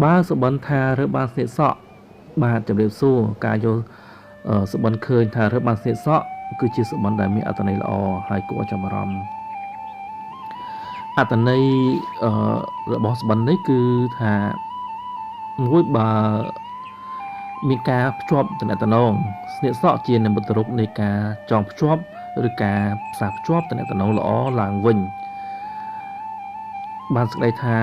បើសបិនថារើបានស្នៀតសក់បាទជម្រាបសួរការយកសបិនឃើញថារើបានស្នៀតសក់គឺជាសបិនដែលមានអត្ថន័យល្អហើយគួរឲ្យចាប់អារម្មណ៍អត្ថន័យរបស់សបិននេះគឺថាមួយបើមានការភ្ជាប់តំណែងស្នៀតសក់ជានិមិត្តរូបនៃការចងភ្ជាប់ឬការផ្សារភ្ជាប់តំណែងល្អឡើងវិញបានសេចក្តីថា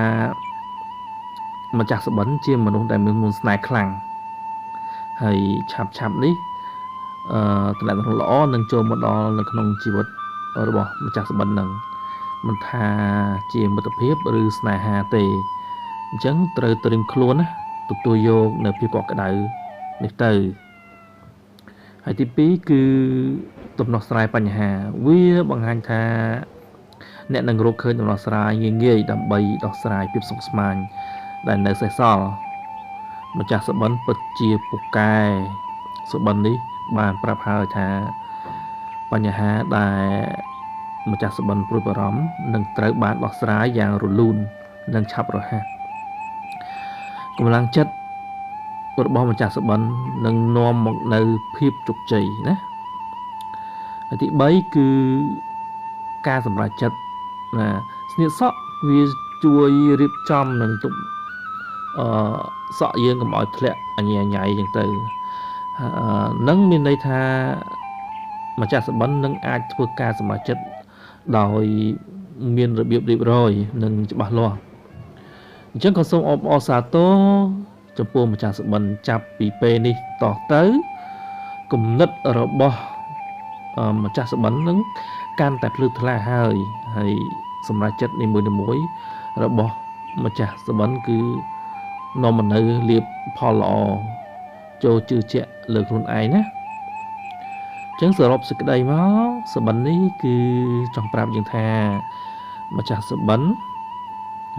ម្ចាស់សបិនជាមនុស្សដែលមានមន្តស្នេហ៍ខ្លាំងហើយឆាប់នេះតំណែងល្អនឹងចូលមកដល់នៅក្នុងជីវិតរបស់ម្ចាស់សបិននឹងមិនថាជាមិត្តភាពឬស្នេហាទេអញ្ចឹងត្រូវត្រៀមខ្លួនណាទទួលយកនៅភាពកក់ក្ដៅនេះទៅហើយទី2គឺដំណោះស្រាយបញ្ហាវាបង្ហាញថាអ្នកនឹងរកឃើញដំណោះស្រាយងាយដើម្បីដោះស្រាយភាពស្មុគស្មាញដែលនៅសេសសល់ម្ចាស់សបិនពិតជាពូកែសបិននេះបានប្រាប់ហើយថាបញ្ហាដែលម្ចាស់សបិនព្រួយបារម្ភនឹងត្រូវបានដោះស្រាយយ៉ាងរលូននិងឆាប់រហ័សកម្លាំងចិត្តរបស់ម្ចាស់សបិននឹងនាំមកនៅភាពជោគជ័យណាហើយទី3គឺការសម្រេចចិត្តណាស្នៀតសក់វាជួយរៀបចំនឹងទុកសក់យើងកុំឲ្យធ្លាក់អញ្ញៃអញ្ចឹងទៅនឹងមានន័យថាម្ចាស់សបិននឹងអាចធ្វើការសម្រេចចិត្តដោយមានរបៀបរៀបរយនិងច្បាស់លាស់អញ្ចឹងក៏សូមអបអរសាទរចំពោះម្ចាស់សបិនចាប់ពីពេលនេះតទៅគំនិតរបស់ម្ចាស់សបិននឹងកាន់តែភ្លឺថ្លាហើយសម្រាប់ចិត្តនីមួយៗរបស់ម្ចាស់សបិនគឺនាំមកនៅលៀបផលល្អចូលជឿជាក់លើខ្លួនឯងណាអញ្ចឹងសរុបសេចក្តីមកសបិននេះគឺចង់ប្រាប់យើងថាម្ចាស់សបិន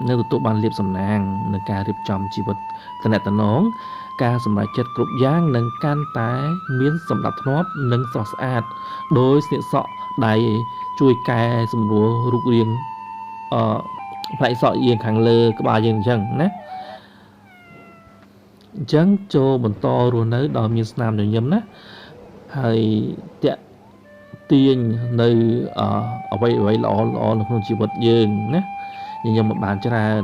នៅទទួលបានលៀបសំណាងនឹងការរៀបចំជីវិតតំណែងការសម្រេចចិត្តគ្រប់យ៉ាងនឹងកាន់តែមានសណ្ដាប់ធ្នាប់និងស្រស់ស្អាតដោយស្នៀតសក់ដែលជួយកែសម្រួលរូបរាងផ្នែកសក់យើងខាងលើក្បាលយើងអញ្ចឹងណាអញ្ចឹងចូលបន្តរស់នៅដោយមានស្នាមញញឹមណាហើយតាក់ទាញនៅអ្វីល្អនៅក្នុងជីវិតយើងណាញញឹមបានច្រើន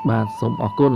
បាទសូមអរគុណ